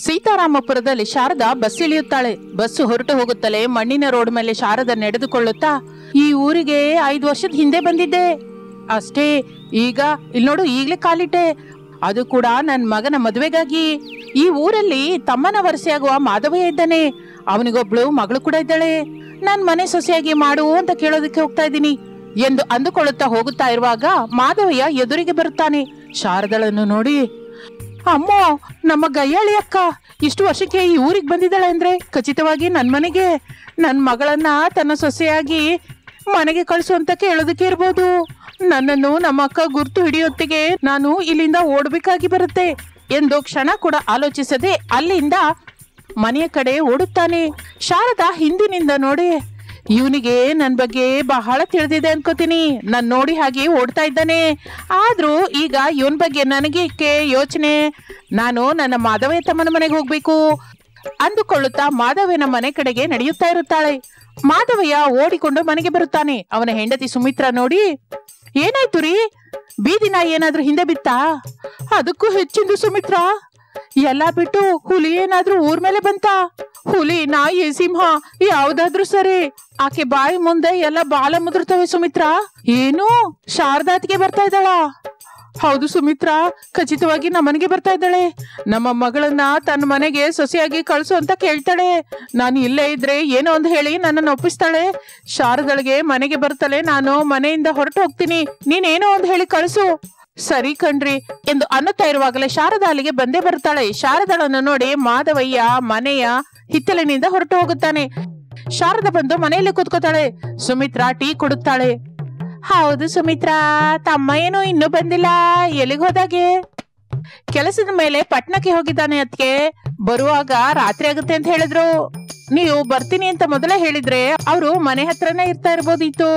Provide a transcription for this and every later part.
ಸೀತಾರಾಮಪುರದಲ್ಲಿ Sharada bus ಇಳಿಯುತ್ತಾಳೆ. Bus ಹೊರಟು ಹೋಗುತ್ತಲೇ ಮಣ್ಣಿನ road ಮೇಲೆ ಶಾರದಾ ನಡೆದುಕೊಳ್ಳುತ್ತಾ, ಈ ಊರಿಗೆ 5 ವರ್ಷದ ಹಿಂದೆ ಬಂದಿದ್ದೆ ಅಷ್ಟೇ. ಈಗ ಇಲ್ಲಿ ನೋಡು, ಈಗ್ಲೇ ಕಾಲಿಟ್ಟೆ, ಅದು ಕೂಡ ನನ್ ಮಗನ ಮದುವೆಗಾಗಿ. ಈ ಊರಲ್ಲಿ ತಮ್ಮನ ವರಸೆಯಾಗುವ ಮಾಧವಯ್ಯ ಇದ್ದಾನೆ, ಅವನಿಗೊಬ್ಳು ಮಗಳು ಕೂಡ ಇದ್ದಾಳೆ. ನನ್ ಮನೆ ಸೊಸೆಯಾಗಿ ಮಾಡು ಅಂತ ಕೇಳೋದಕ್ಕೆ ಹೋಗ್ತಾ ಇದ್ದೀನಿ ಎಂದು ಅಂದುಕೊಳ್ಳುತ್ತಾ ಹೋಗುತ್ತಾ ಇರುವಾಗ ಮಾಧವಯ್ಯ ಎದುರಿಗೆ ಬರುತ್ತಾನೆ. ಶಾರದಳನ್ನು ನೋಡಿ, ಅಮ್ಮ, ನಮ್ಮ ಗಯ್ಯಾಳಿ ಅಕ್ಕ ಇಷ್ಟು ವರ್ಷಕ್ಕೆ ಈ ಊರಿಗೆ ಬಂದಿದ್ದಾಳೆ ಅಂದ್ರೆ ಖಚಿತವಾಗಿ ನನ್ ಮನೆಗೆ ನನ್ ಮಗಳನ್ನ ತನ್ನ ಸೊಸೆಯಾಗಿ ಮನೆಗೆ ಕಳಿಸು ಅಂತ ಕೇಳೋದಕ್ಕೆ ಇರ್ಬೋದು. ನನ್ನನ್ನು ನಮ್ಮ ಅಕ್ಕ ಗುರ್ತು ಹಿಡಿಯೊತ್ತಿಗೆ ನಾನು ಇಲ್ಲಿಂದ ಓಡ್ಬೇಕಾಗಿ ಬರುತ್ತೆ ಎಂದು ಕ್ಷಣ ಕೂಡ ಆಲೋಚಿಸದೆ ಅಲ್ಲಿಂದ ಮನೆಯ ಕಡೆ ಓಡುತ್ತಾನೆ. ಶಾರದಾ ಹಿಂದಿನಿಂದ ನೋಡಿ, ಇವನಿಗೆ ನನ್ ಬಗ್ಗೆ ಬಹಳ ತಿಳಿದಿದೆ ಅನ್ಕೋತೀನಿ, ನಾನ್ ನೋಡಿ ಹಾಗೆ ಓಡ್ತಾ ಇದ್ದಾನೆ. ಆದ್ರೂ ಈಗ ಇವನ್ ಬಗ್ಗೆ ನನಗೆ ಯೋಚನೆ, ನಾನು ನನ್ನ ಮಾಧವಯ್ಯ ತಮ್ಮನ ಮನೆಗೆ ಹೋಗ್ಬೇಕು ಅಂದುಕೊಳ್ಳುತ್ತಾ ಮಾಧವಯ್ಯನ ಮನೆ ಕಡೆಗೆ ನಡೆಯುತ್ತಾ ಇರುತ್ತಾಳೆ. ಮಾಧವಯ್ಯ ಓಡಿಕೊಂಡು ಮನೆಗೆ ಬರುತ್ತಾನೆ. ಅವನ ಹೆಂಡತಿ ಸುಮಿತ್ರಾ ನೋಡಿ, ಏನಾಯ್ತು ರೀ, ಬೀದಿ ನಾಯಿ ಏನಾದ್ರೂ ಹಿಂದೆ ಬಿತ್ತಾ? ಅದಕ್ಕೂ ಹೆಚ್ಚಿಂದು ಸುಮಿತ್ರಾ, ಎಲ್ಲ ಬಿಟ್ಟು ಹುಲಿ ಏನಾದ್ರೂ ಊರ್ ಮೇಲೆ ಬಂತ? ಹುಲಿ, ನಾಯಿ, ಸಿಂಹ ಯಾವ್ದಾದ್ರು ಸರಿ, ಆಕೆ ಬಾಯಿ ಮುಂದೆ ಎಲ್ಲ ಬಾಲ ಮುದುರ್ತವೆ ಸುಮಿತ್ರಾ. ಏನು, ಶಾರದಾತಿಗೆ ಬರ್ತಾ ಇದ್ದಾಳ? ಹೌದು ಸುಮಿತ್ರಾ, ಖಚಿತವಾಗಿ ನಮ್ಮನೆಗೆ ಬರ್ತಾ ಇದ್ದಾಳೆ. ನಮ್ಮ ಮಗಳನ್ನ ತನ್ನ ಮನೆಗೆ ಸೊಸೆಯಾಗಿ ಕಳ್ಸು ಅಂತ ಕೇಳ್ತಾಳೆ. ನಾನು ಇಲ್ಲೇ ಇದ್ರೆ ಏನೋ ಒಂದು ಹೇಳಿ ನನ್ನನ್ನು ಒಪ್ಪಿಸ್ತಾಳೆ. ಶಾರದಳಿಗೆ ಮನೆಗೆ ಬರ್ತಾಳೆ, ನಾನು ಮನೆಯಿಂದ ಹೊರಟು ಹೋಗ್ತೀನಿ, ನೀನೇನೋ ಒಂದು ಹೇಳಿ ಕಳಿಸು. ಸರಿ ಕಣ್ರಿ ಎಂದು ಅನ್ನುತ್ತಾ ಇರುವಾಗಲೇ ಶಾರದಾ ಅಲ್ಲಿಗೆ ಬಂದೇ ಬರ್ತಾಳೆ. ಶಾರದಳನ್ನು ನೋಡಿ ಮಾಧವಯ್ಯ ಮನೆಯ ಹಿತ್ತಲಿನಿಂದ ಹೊರಟು ಹೋಗುತ್ತಾನೆ. ಶಾರದಾ ಬಂದು ಮನೆಯಲ್ಲಿ ಕೂತ್ಕೋತಾಳೆ. ಸುಮಿತ್ರಾ ಟೀ ಕೊಡುತ್ತಾಳೆ. ಹೌದು ಸುಮಿತ್ರಾ, ತಮ್ಮ ಏನು ಇನ್ನೂ ಬಂದಿಲ್ಲ, ಎಲ್ಲಿಗೆ ಹೋದಾಗೆ? ಕೆಲಸದ ಮೇಲೆ ಪಟ್ನಕ್ಕೆ ಹೋಗಿದ್ದಾನೆ ಅದಕ್ಕೆ, ಬರುವಾಗ ರಾತ್ರಿ ಆಗುತ್ತೆ ಅಂತ ಹೇಳಿದ್ರು. ನೀವು ಬರ್ತೀನಿ ಅಂತ ಮೊದಲೇ ಹೇಳಿದ್ರೆ ಅವರು ಮನೆ ಹತ್ರನೇ ಇರ್ತಾ ಇರ್ಬೋದಿತ್ತು.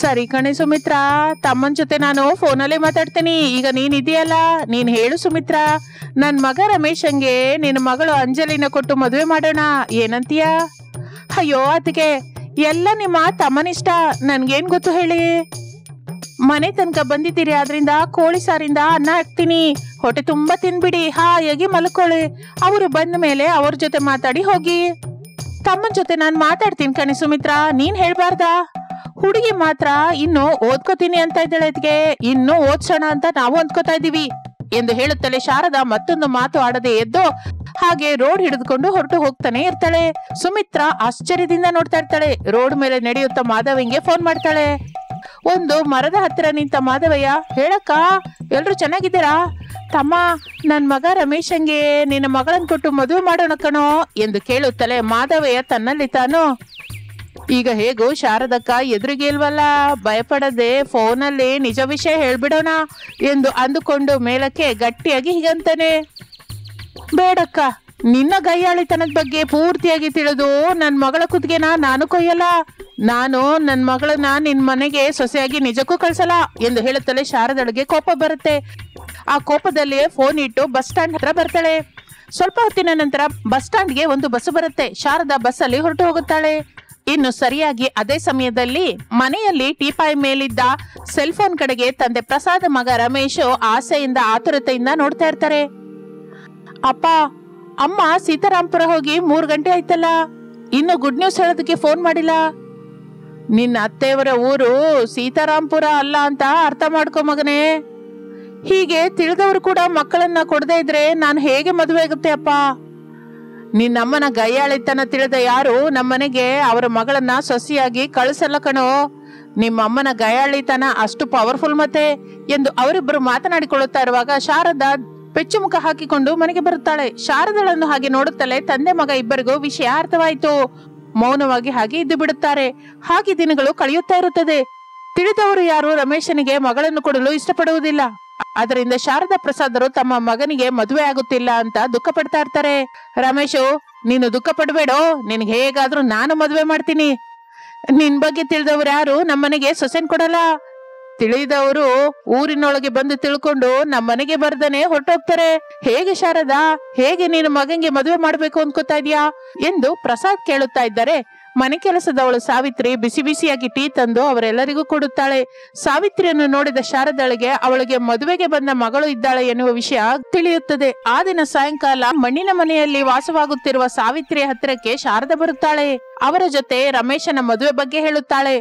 ಸರಿ ಕಣೆ ಸುಮಿತ್ರಾ, ತಮ್ಮನ್ ಜೊತೆ ನಾನು ಫೋನಲ್ಲೇ ಮಾತಾಡ್ತೀನಿ. ಈಗ ನೀನ್ ಇದೆಯಲ್ಲ, ನೀನ್ ಹೇಳು ಸುಮಿತ್ರಾ, ನನ್ ಮಗ ರಮೇಶಂಗೆ ನಿನ್ನ ಮಗಳು ಅಂಜಲಿನ ಕೊಟ್ಟು ಮದುವೆ ಮಾಡೋಣ, ಏನಂತೀಯ? ಅಯ್ಯೋ ಅದಕ್ಕೆ ಎಲ್ಲ ನಿಮ್ಮ ತಮ್ಮನಿಷ್ಟ, ನನ್ಗೇನ್ ಗೊತ್ತು ಹೇಳಿ. ಮನೆ ತನಕ ಬಂದಿದ್ದೀರಿ, ಆದ್ರಿಂದ ಕೋಳಿ ಸಾರಿಂದ ಅನ್ನ ಹಾಕ್ತೀನಿ, ಹೊಟ್ಟೆ ತುಂಬಾ ತಿನ್ಬಿಡಿ, ಹಾಯಾಗಿ ಮಲ್ಕೊಳ್ಳಿ. ಅವರು ಬಂದ ಮೇಲೆ ಅವ್ರ ಜೊತೆ ಮಾತಾಡಿ ಹೋಗಿ. ತಮ್ಮನ್ ಜೊತೆ ನಾನ್ ಮಾತಾಡ್ತೀನಿ ಕಣೆ ಸುಮಿತ್ರಾ, ನೀನ್ ಹೇಳ್ಬಾರ್ದಾ? ಹುಡುಗಿ ಮಾತ್ರ ಇನ್ನು ಓದ್ಕೋತೀನಿ ಅಂತ ಇದ್ದಾಳೆ, ಅದಕ್ಕೆ ಇನ್ನು ಓದ್ಸೋಣ ಅಂತ ನಾವು ಅಂದ್ಕೋತಾ ಇದೀವಿ ಎಂದು ಹೇಳುತ್ತಲೇ ಶಾರದಾ ಮತ್ತೊಂದು ಮಾತು ಆಡದೆ ಎದ್ದು ಹಾಗೆ ರೋಡ್ ಹಿಡಿದುಕೊಂಡು ಹೊರಟು ಹೋಗ್ತಾನೆ ಇರ್ತಾಳೆ. ಸುಮಿತ್ರಾ ಆಶ್ಚರ್ಯದಿಂದ ನೋಡ್ತಾ ಇರ್ತಾಳೆ. ರೋಡ್ ಮೇಲೆ ನಡೆಯುತ್ತಾ ಮಾಧವಯ್ಯಂಗೆ ಫೋನ್ ಮಾಡ್ತಾಳೆ. ಒಂದು ಮರದ ಹತ್ತಿರ ನಿಂತ ಮಾಧವಯ್ಯ, ಹೇಳಕ್ಕ, ಎಲ್ರು ಚೆನ್ನಾಗಿದ್ದೀರಾ? ತಮ್ಮ, ನನ್ ಮಗ ರಮೇಶಂಗೆ ನಿನ್ನ ಮಗಳನ್ ಕೊಟ್ಟು ಮದುವೆ ಮಾಡೋಣ ಕಣೋ ಎಂದು ಕೇಳುತ್ತಲೇ ಮಾಧವಯ್ಯ ತನ್ನಲ್ಲಿ ತಾನು, ಈಗ ಹೇಗೋ ಶಾರದಕ್ಕ ಎದುರಿಗೆ ಇಲ್ವಲ್ಲ, ಭಯಪಡದೆ ಫೋನಲ್ಲಿ ನಿಜ ವಿಷಯ ಹೇಳ್ಬಿಡೋಣ ಎಂದು ಅಂದುಕೊಂಡು ಮೇಲಕ್ಕೆ ಗಟ್ಟಿಯಾಗಿ ಹೀಗಂತಾನೆ, ಬೇಡಕ್ಕ, ನಿನ್ನ ಗಯ್ಯಾಳಿತನದ ಬಗ್ಗೆ ಪೂರ್ತಿಯಾಗಿ ತಿಳಿದು ನನ್ ಮಗಳ ಕುತ್ತಿಗೆನ ನಾನು ಕೊಯ್ಯಲ್ಲ. ನಾನು ನನ್ ಮಗಳನ್ನ ನಿನ್ ಮನೆಗೆ ಸೊಸೆಯಾಗಿ ನಿಜಕ್ಕೂ ಕಳ್ಸಲ್ಲ ಎಂದು ಹೇಳುತ್ತಲೇ ಶಾರದಳಿಗೆ ಕೋಪ ಬರುತ್ತೆ. ಆ ಕೋಪದಲ್ಲಿ ಫೋನ್ ಇಟ್ಟು ಬಸ್ ಸ್ಟ್ಯಾಂಡ್ ಹತ್ರ ಬರ್ತಾಳೆ. ಸ್ವಲ್ಪ ಹೊತ್ತಿನ ನಂತರ ಬಸ್ ಸ್ಟ್ಯಾಂಡ್ಗೆ ಒಂದು ಬಸ್ ಬರುತ್ತೆ. ಶಾರದಾ ಬಸ್ ಅಲ್ಲಿ ಹೊರಟು ಹೋಗುತ್ತಾಳೆ. ಇನ್ನು ಸರಿಯಾಗಿ ಅದೇ ಸಮಯದಲ್ಲಿ ಮನೆಯಲ್ಲಿ ಟೀಪಾಯ್ ಮೇಲಿದ್ದ ಸೆಲ್ ಫೋನ್ ಕಡೆಗೆ ತಂದೆ ಪ್ರಸಾದ್ ಮಗ ರಮೇಶ್ ಆಸೆಯಿಂದ ಆತುರತೆಯಿಂದ ನೋಡ್ತಾ ಇರ್ತಾರೆ. ಅಪ್ಪ, ಅಮ್ಮ ಸೀತಾರಾಮಪುರ ಹೋಗಿ 3 ಗಂಟೆ ಆಯ್ತಲ್ಲ, ಇನ್ನು ಗುಡ್ ನ್ಯೂಸ್ ಹೇಳೋದಕ್ಕೆ ಫೋನ್ ಮಾಡಿಲ್ಲ. ನಿನ್ನ ಅತ್ತೆಯವರ ಊರು ಸೀತಾರಾಮಪುರ ಅಲ್ಲ ಅಂತ ಅರ್ಥ ಮಾಡ್ಕೊ ಮಗನೇ. ಹೀಗೆ ತಿಳಿದವರು ಕೂಡ ಮಕ್ಕಳನ್ನ ಕೊಡದೇ ಇದ್ರೆ ನಾನು ಹೇಗೆ ಮದುವೆ ಆಗುತ್ತೆ ಅಪ್ಪ? ನಿನ್ನಮ್ಮನ ಗಯ್ಯಾಳಿತನ ತಿಳಿದ ಯಾರು ನಮ್ಮನೆಗೆ ಅವರ ಮಗಳನ್ನ ಸೊಸೆಯಾಗಿ ಕಳಿಸಲ್ಲ ಕಣೋ. ನಿಮ್ಮಮ್ಮನ ಗಯ್ಯಾಳಿತನ ಅಷ್ಟು ಪವರ್ಫುಲ್ ಮತ್ತೆ ಎಂದು ಅವರಿಬ್ಬರು ಮಾತನಾಡಿಕೊಳ್ಳುತ್ತಾ ಇರುವಾಗ ಶಾರದಾ ಪೆಚ್ಚು ಮುಖ ಹಾಕಿಕೊಂಡು ಮನೆಗೆ ಬರುತ್ತಾಳೆ. ಶಾರದಳನ್ನು ಹಾಗೆ ನೋಡುತ್ತಲೇ ತಂದೆ ಮಗ ಇಬ್ಬರಿಗೂ ವಿಷಯ ಅರ್ಥವಾಯಿತು. ಮೌನವಾಗಿ ಹಾಗೆ ಇದ್ದು ಬಿಡುತ್ತಾರೆ. ಹಾಗೆ ದಿನಗಳು ಕಳೆಯುತ್ತಾ ಇರುತ್ತದೆ. ತಿಳಿದವರು ಯಾರು ರಮೇಶನಿಗೆ ಮಗಳನ್ನು ಕೊಡಲು ಇಷ್ಟಪಡುವುದಿಲ್ಲ. ಅದರಿಂದ ಶಾರದಾ ಪ್ರಸಾದರು ತಮ್ಮ ಮಗನಿಗೆ ಮದುವೆ ಆಗುತ್ತಿಲ್ಲ ಅಂತ ದುಃಖ ಪಡ್ತಾ ಇರ್ತಾರೆ. ರಮೇಶು, ನೀನು ದುಃಖ ಪಡ್ಬೇಡೋ, ನಿನ್ಗೆ ಹೇಗಾದ್ರೂ ನಾನು ಮದುವೆ ಮಾಡ್ತೀನಿ. ನಿನ್ ಬಗ್ಗೆ ತಿಳಿದವ್ರು ಯಾರು ನಮ್ಮನೆಗೆ ಸೊಸೆನ್ ಕೊಡಲ್ಲ. ತಿಳಿದವರು ಊರಿನೊಳಗೆ ಬಂದು ತಿಳ್ಕೊಂಡು ನಮ್ಮನೆಗೆ ಬರ್ದನೆ ಹೊರಟೋಗ್ತಾರೆ. ಹೇಗೆ ಶಾರದಾ, ಹೇಗೆ ನೀನು ಮಗಂಗೆ ಮದುವೆ ಮಾಡ್ಬೇಕು ಅನ್ಕೋತಾ ಇದೀಯಾ ಎಂದು ಪ್ರಸಾದ್ ಕೇಳುತ್ತಾ ಇದ್ದಾರೆ. ಮನೆ ಕೆಲಸದವಳು ಸಾವಿತ್ರಿ ಬಿಸಿ ಬಿಸಿಯಾಗಿ ಟೀ ತಂದು ಅವರೆಲ್ಲರಿಗೂ ಕೊಡುತ್ತಾಳೆ. ಸಾವಿತ್ರಿಯನ್ನು ನೋಡಿದ ಶಾರದಾಳಿಗೆ ಅವಳಿಗೆ ಮದುವೆಗೆ ಬಂದ ಮಗಳು ಇದ್ದಾಳೆ ಎನ್ನುವ ವಿಷಯ ತಿಳಿಯುತ್ತದೆ. ಆ ದಿನ ಸಾಯಂಕಾಲ ಮಣ್ಣಿನ ಮನೆಯಲ್ಲಿ ವಾಸವಾಗುತ್ತಿರುವ ಸಾವಿತ್ರಿಯ ಹತ್ತಿರಕ್ಕೆ ಶಾರದಾ ಬರುತ್ತಾಳೆ. ಅವರ ಜೊತೆ ರಮೇಶನ ಮದುವೆ ಬಗ್ಗೆ ಹೇಳುತ್ತಾಳೆ.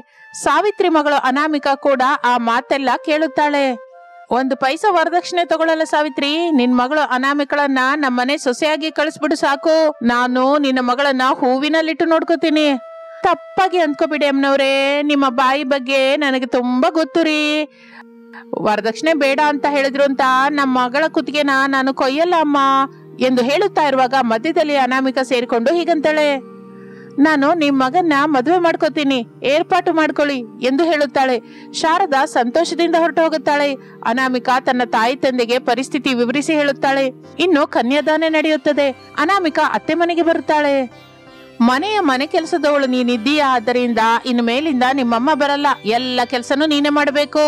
ಸಾವಿತ್ರಿ ಮಗಳು ಅನಾಮಿಕಾ ಕೂಡ ಆ ಮಾತೆಲ್ಲ ಕೇಳುತ್ತಾಳೆ. ಒಂದು ಪೈಸಾ ವರದಕ್ಷಿಣೆ ತಗೊಳ್ಳಲ್ಲ ಸಾವಿತ್ರಿ, ನಿನ್ ಮಗಳು ಅನಾಮಿಕಳನ್ನ ನಮ್ಮನೆ ಸೊಸೆಯಾಗಿ ಕಳಿಸ್ಬಿಡು ಸಾಕು. ನಾನು ನಿನ್ನ ಮಗಳನ್ನ ಹೂವಿನಲ್ಲಿಟ್ಟು ನೋಡ್ಕೋತೀನಿ. ತಪ್ಪಾಗಿ ಅಂದ್ಕೋಬಿಡಿ ಅಮ್ಮನವ್ರೆ, ನಿಮ್ಮ ಬಾಯಿ ಬಗ್ಗೆ ನನಗೆ ತುಂಬಾ ಗೊತ್ತು ರೀ. ವರದಕ್ಷಿಣೆ ಬೇಡ ಅಂತ ಹೇಳಿದ್ರು ಅಂತ ನಮ್ಮ ಮಗಳ ಕುತ್ತಿಗೆನ ನಾನು ಕೊಯ್ಯಲ್ಲ ಅಮ್ಮ ಎಂದು ಹೇಳುತ್ತಾ ಇರುವಾಗ ಮಧ್ಯದಲ್ಲಿ ಅನಾಮಿಕಾ ಸೇರಿಕೊಂಡು ಹೀಗಂತಾಳೆ, ನಾನು ನಿಮ್ ಮಗನ್ನ ಮದುವೆ ಮಾಡ್ಕೋತೀನಿ, ಏರ್ಪಾಟು ಮಾಡ್ಕೊಳ್ಳಿ ಎಂದು ಹೇಳುತ್ತಾಳೆ. ಶಾರದಾ ಸಂತೋಷದಿಂದ ಹೊರಟು ಹೋಗುತ್ತಾಳೆ. ಅನಾಮಿಕಾ ತನ್ನ ತಾಯಿ ತಂದೆಗೆ ಪರಿಸ್ಥಿತಿ ವಿವರಿಸಿ ಹೇಳುತ್ತಾಳೆ. ಇನ್ನು ಕನ್ಯಾದಾನ ನಡೆಯುತ್ತದೆ. ಅನಾಮಿಕಾ ಅತ್ತೆ ಮನೆಗೆ ಬರುತ್ತಾಳೆ. ಮನೆ ಕೆಲಸದವಳು ನೀನಿದ್ದೀಯಾ, ಆದ್ದರಿಂದ ಇನ್ನು ಮೇಲಿಂದ ನಿಮ್ಮಮ್ಮ ಬರಲ್ಲ, ಎಲ್ಲ ಕೆಲಸನೂ ನೀನೇ ಮಾಡಬೇಕು.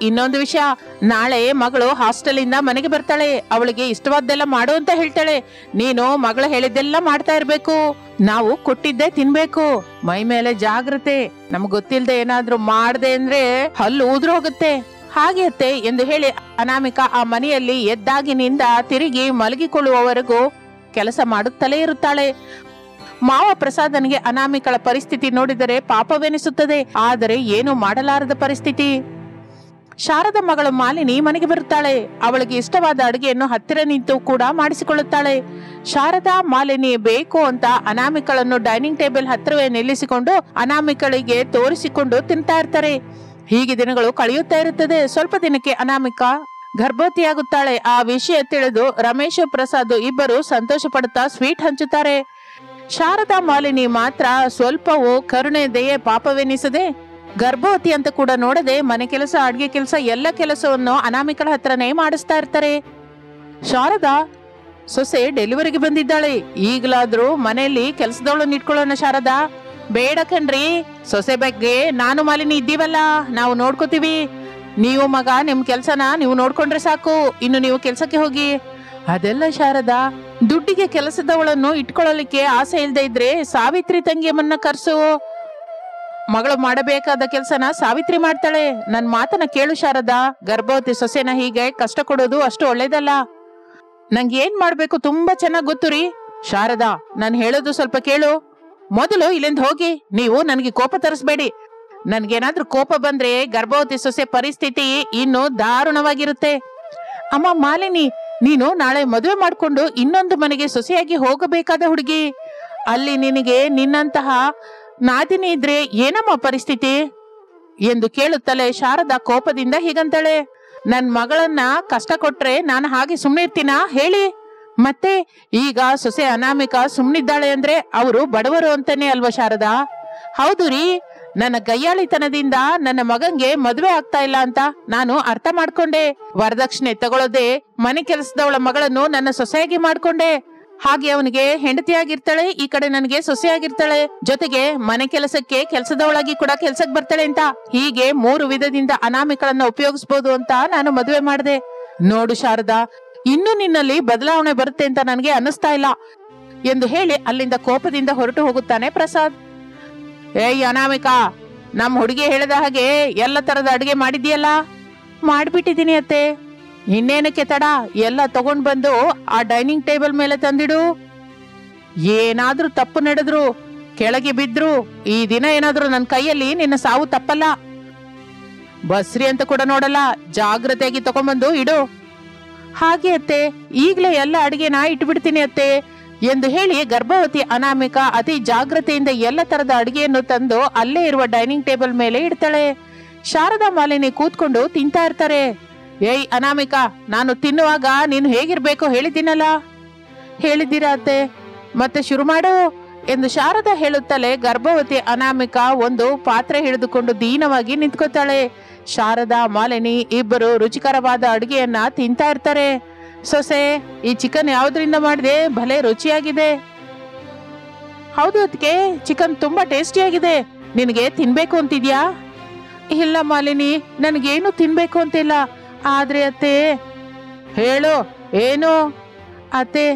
ಇನ್ನೊಂದು ವಿಷಯ, ನಾಳೆ ಮಗಳು ಹಾಸ್ಟೆಲ್ ಇಂದ ಮನೆಗೆ ಬರ್ತಾಳೆ. ಅವಳಿಗೆ ಇಷ್ಟವಾದ್ದೆಲ್ಲ ಮಾಡು ಅಂತ ಹೇಳ್ತಾಳೆ. ನೀನು ಮಗಳು ಹೇಳಿದ್ದೆಲ್ಲ ಮಾಡ್ತಾ ಇರ್ಬೇಕು. ನಾವು ಕೊಟ್ಟಿದ್ದೆ ತಿನ್ಬೇಕು. ಮೈ ಮೇಲೆ ಜಾಗ್ರತೆ. ನಮ್ಗೆ ಗೊತ್ತಿಲ್ದೆ ಏನಾದ್ರೂ ಮಾಡ್ದೆ ಅಂದ್ರೆ ಹಲ್ಲು ಊದ್ರು ಹೋಗುತ್ತೆ. ಹಾಗೆ ಅತ್ತೆ ಎಂದು ಹೇಳಿ ಅನಾಮಿಕಾ ಆ ಮನೆಯಲ್ಲಿ ಎದ್ದಾಗಿನಿಂದ ತಿರುಗಿ ಮಲಗಿಕೊಳ್ಳುವವರೆಗೂ ಕೆಲಸ ಮಾಡುತ್ತಲೇ ಇರುತ್ತಾಳೆ. ಮಾವ ಪ್ರಸಾದನಿಗೆ ಅನಾಮಿಕಳ ಪರಿಸ್ಥಿತಿ ನೋಡಿದರೆ ಪಾಪವೆನಿಸುತ್ತದೆ. ಆದರೆ ಏನು ಮಾಡಲಾರದ ಪರಿಸ್ಥಿತಿ. ಶಾರದಾ ಮಗಳು ಮಾಲಿನಿ ಮನೆಗೆ ಬರುತ್ತಾಳೆ. ಅವಳಿಗೆ ಇಷ್ಟವಾದ ಅಡುಗೆಯನ್ನು ಹತ್ತಿರ ನಿಂತು ಕೂಡ ಮಾಡಿಸಿಕೊಳ್ಳುತ್ತಾಳೆ. ಶಾರದಾ ಮಾಲಿನಿ ಬೇಕು ಅಂತ ಅನಾಮಿಕಳನ್ನು ಡೈನಿಂಗ್ ಟೇಬಲ್ ಹತ್ತಿರವೇ ನಿಲ್ಲಿಸಿಕೊಂಡು ಅನಾಮಿಕಳಿಗೆ ತೋರಿಸಿಕೊಂಡು ತಿಂತಾ ಇರ್ತಾರೆ. ಹೀಗೆ ದಿನಗಳು ಕಳೆಯುತ್ತಾ ಇರುತ್ತದೆ. ಸ್ವಲ್ಪ ದಿನಕ್ಕೆ ಅನಾಮಿಕಾ ಗರ್ಭವತಿಯಾಗುತ್ತಾಳೆ. ಆ ವಿಷಯ ತಿಳಿದು ರಮೇಶ್ ಪ್ರಸಾದ್ ಇಬ್ಬರು ಸಂತೋಷ ಪಡುತ್ತಾ ಸ್ವೀಟ್ ಹಂಚುತ್ತಾರೆ. ಶಾರದಾ ಮಾಲಿನಿ ಮಾತ್ರ ಸ್ವಲ್ಪವೂ ಕರುಣೆ ದಯೆ ಪಾಪವೆನಿಸದೆ ಗರ್ಭವತಿ ಅಂತ ಕೂಡ ನೋಡದೆ ಮನೆ ಕೆಲಸ ಅಡ್ಗೆ ಕೆಲಸ ಎಲ್ಲ ಕೆಲಸವನ್ನು ಅನಾಮಿಕಳ ಹತ್ರನೇ ಮಾಡಿಸ್ತಾ ಇರ್ತಾರೆ. ಶಾರದಾ ಸೊಸೆ ಡೆಲಿವರಿಗೆ ಬಂದಿದ್ದಾಳೆ. ಈಗಲಾದ್ರೂ ಮನೆಯಲ್ಲಿ ಕೆಲಸದವಳನ್ನ ಇಟ್ಕೊಳ್ಳೋಣ ಶಾರದಾ. ಬೇಡ ಕಣ್ರಿ, ಸೊಸೆ ಬಗ್ಗೆ ನಾನು ಮಾಲಿನಿ ಇದ್ದೀವಲ್ಲ, ನಾವು ನೋಡ್ಕೋತೀವಿ. ನೀವು ಮಗ ನಿಮ್ ಕೆಲ್ಸನ ನೀವು ನೋಡ್ಕೊಂಡ್ರೆ ಸಾಕು, ಇನ್ನು ನೀವು ಕೆಲ್ಸಕ್ಕೆ ಹೋಗಿ. ಅದೆಲ್ಲ ಶಾರದಾ, ದುಡ್ಡಿಗೆ ಕೆಲಸದವಳನ್ನು ಇಟ್ಕೊಳ್ಳಲಿಕ್ಕೆ ಆಸೆ ಇಲ್ದೇ ಇದ್ರೆ ಸಾವಿತ್ರಿ ತಂಗಿಯಮ್ಮನ್ನ ಕರ್ಸು. ಮಗಳು ಮಾಡಬೇಕಾದ ಕೆಲ್ಸನ ಸಾವಿತ್ರಿ ಮಾಡ್ತಾಳೆ. ನನ್ ಮಾತನ್ನ ಕೇಳು ಶಾರದಾ. ಗರ್ಭವತಿ ಸೊಸೆನ ಹೀಗೆ ಕಷ್ಟ ಕೊಡೋದು ಅಷ್ಟು ಒಳ್ಳೇದಲ್ಲ. ನಂಗೆ ಏನ್ ಮಾಡ್ಬೇಕು ತುಂಬಾ ಚೆನ್ನಾಗ್ ಗೊತ್ತು ರೀ. ಶಾರದಾ, ನಾನು ಹೇಳೋದು ಸ್ವಲ್ಪ ಕೇಳು. ಮೊದಲು ಇಲ್ಲಿಂದ ಹೋಗಿ. ನೀವು ನನಗೆ ಕೋಪ ತರಿಸ್ಬೇಡಿ. ನನ್ಗೇನಾದ್ರೂ ಕೋಪ ಬಂದ್ರೆ ಗರ್ಭವತಿ ಸೊಸೆ ಪರಿಸ್ಥಿತಿ ಇನ್ನು ದಾರುಣವಾಗಿರುತ್ತೆ. ಅಮ್ಮ ಮಾಲಿನಿ, ನೀನು ನಾಳೆ ಮದುವೆ ಮಾಡ್ಕೊಂಡು ಇನ್ನೊಂದು ಮನೆಗೆ ಸೊಸೆಯಾಗಿ ಹೋಗಬೇಕಾದ ಹುಡುಗಿ. ಅಲ್ಲಿ ನಿನಗೆ ನಿನ್ನಂತಹ ನಾದಿನಿ ಇದ್ರೆ ಏನಮ್ಮ ಪರಿಸ್ಥಿತಿ ಎಂದು ಕೇಳುತ್ತಲೇ ಶಾರದಾ ಕೋಪದಿಂದ ಹೀಗಂತಾಳೆ, ನನ್ ಮಗಳನ್ನ ಕಷ್ಟ ಕೊಟ್ರೆ ನಾನು ಹಾಗೆ ಸುಮ್ನೆ ಇರ್ತೀನಾ ಹೇಳಿ? ಮತ್ತೆ ಈಗ ಸೊಸೆ ಅನಾಮಿಕಾ ಸುಮ್ನಿದ್ದಾಳೆ ಅಂದ್ರೆ ಅವರು ಬಡವರು ಅಂತಾನೆ ಅಲ್ವಾ ಶಾರದಾ? ಹೌದು ರೀ, ನನ್ನ ಗಯ್ಯಾಳಿತನದಿಂದ ನನ್ನ ಮಗಂಗೆ ಮದುವೆ ಆಗ್ತಾ ಇಲ್ಲ ಅಂತ ನಾನು ಅರ್ಥ ಮಾಡ್ಕೊಂಡೆ. ವರದಕ್ಷಿಣೆ ತಗೊಳ್ಳದೆ ಮನೆ ಕೆಲಸದವಳ ಮಗಳನ್ನು ನನ್ನ ಸೊಸೆಯಾಗಿ ಮಾಡ್ಕೊಂಡೆ. ಹಾಗೆ ಅವನಿಗೆ ಹೆಂಡತಿಯಾಗಿರ್ತಾಳೆ, ಈ ಕಡೆ ನನಗೆ ಸೊಸೆಯಾಗಿರ್ತಾಳೆ, ಜೊತೆಗೆ ಮನೆ ಕೆಲಸಕ್ಕೆ ಕೆಲಸದವಳಾಗಿ ಕೂಡ ಕೆಲ್ಸಕ್ಕೆ ಬರ್ತಾಳೆ ಅಂತ ಹೀಗೆ 3 ವಿಧದಿಂದ ಅನಾಮಿಕಳನ್ನ ಉಪಯೋಗಿಸಬಹುದು ಅಂತ ನಾನು ಮದುವೆ ಮಾಡಿದೆ. ನೋಡು ಶಾರದಾ, ಇನ್ನು ನಿನ್ನಲ್ಲಿ ಬದಲಾವಣೆ ಬರುತ್ತೆ ಅಂತ ನನಗೆ ಅನ್ನಿಸ್ತಾ ಇಲ್ಲ ಎಂದು ಹೇಳಿ ಅಲ್ಲಿಂದ ಕೋಪದಿಂದ ಹೊರಟು ಹೋಗುತ್ತಾನೆ ಪ್ರಸಾದ್. ಏಯ್ ಅನಾಮಿಕಾ, ನಮ್ ಹುಡುಗಿ ಹೇಳಿದ ಹಾಗೆ ಎಲ್ಲ ತರದ ಅಡುಗೆ ಮಾಡಿದ್ಯಲ್ಲ? ಮಾಡ್ಬಿಟ್ಟಿದೀನಿ ಅತ್ತೆ. ಇನ್ನೇನಕ್ಕೆ ತಡ, ಎಲ್ಲ ತಗೊಂಡ್ ಬಂದು ಆ ಡೈನಿಂಗ್ ಟೇಬಲ್ ಮೇಲೆ ತಂದಿಡು. ಏನಾದ್ರೂ ತಪ್ಪು ನಡೆದ್ರು, ಕೆಳಗೆ ಬಿದ್ರು, ಈ ದಿನ ಏನಾದ್ರೂ ನನ್ನ ಕೈಯಲ್ಲಿ ನಿನ್ನ ಸಾವು ತಪ್ಪಲ್ಲ. ಬಸ್ರಿ ಅಂತ ಕೂಡ ನೋಡಲ್ಲ, ಜಾಗ್ರತೆಯಾಗಿ ತಗೊಂಡ್ಬಂದು ಇಡು. ಹಾಗೆ ಅತ್ತೆ, ಈಗ್ಲೇ ಎಲ್ಲ ಅಡಿಗೆನ ಇಟ್ಬಿಡ್ತೀನಿ ಅತ್ತೆ ಎಂದು ಹೇಳಿ ಗರ್ಭವತಿ ಅನಾಮಿಕಾ ಅತಿ ಜಾಗ್ರತೆಯಿಂದ ಎಲ್ಲ ತರದ ಅಡಿಗೆಯನ್ನು ತಂದು ಅಲ್ಲೇ ಇರುವ ಡೈನಿಂಗ್ ಟೇಬಲ್ ಮೇಲೆ ಇಡ್ತಾಳೆ. ಶಾರದಾ ಮಾಲಿನಿ ಕೂತ್ಕೊಂಡು ತಿಂತಾ ಇರ್ತಾರೆ. ಏಯ್ ಅನಾಮಿಕಾ, ನಾನು ತಿನ್ನುವಾಗ ನೀನು ಹೇಗಿರ್ಬೇಕು ಹೇಳಿದ್ದೀನಲ್ಲ? ಹೇಳಿದ್ದೀರಾ ಅತ್ತೆ, ಮತ್ತೆ ಶುರು ಮಾಡು ಎಂದು ಶಾರದಾ ಹೇಳುತ್ತಲೇ ಗರ್ಭವತಿ ಅನಾಮಿಕಾ ಒಂದು ಪಾತ್ರೆ ಹಿಡಿದುಕೊಂಡು ದೀನವಾಗಿ ನಿಂತ್ಕೋತಾಳೆ. ಶಾರದಾ ಮಾಲಿನಿ ಇಬ್ಬರು ರುಚಿಕರವಾದ ಅಡುಗೆಯನ್ನ ತಿಂತಾ ಇರ್ತಾರೆ. ಸೊಸೆ, ಈ ಚಿಕನ್ ಯಾವ್ದ್ರಿಂದ ಮಾಡಿದೆ? ಭಲೆ ರುಚಿಯಾಗಿದೆ. ಹೌದು ಅದಕ್ಕೆ, ಚಿಕನ್ ತುಂಬಾ ಟೇಸ್ಟಿಯಾಗಿದೆ. ನಿನಗೆ ತಿನ್ಬೇಕು ಅಂತಿದ್ಯಾ? ಇಲ್ಲ ಮಾಲಿನಿ, ನನಗೇನು ತಿನ್ಬೇಕು ಅಂತಿಲ್ಲ. ಆದ್ರೆ ಅತ್ತೆ. ಹೇಳು ಏನು? ಅತ್ತೆ,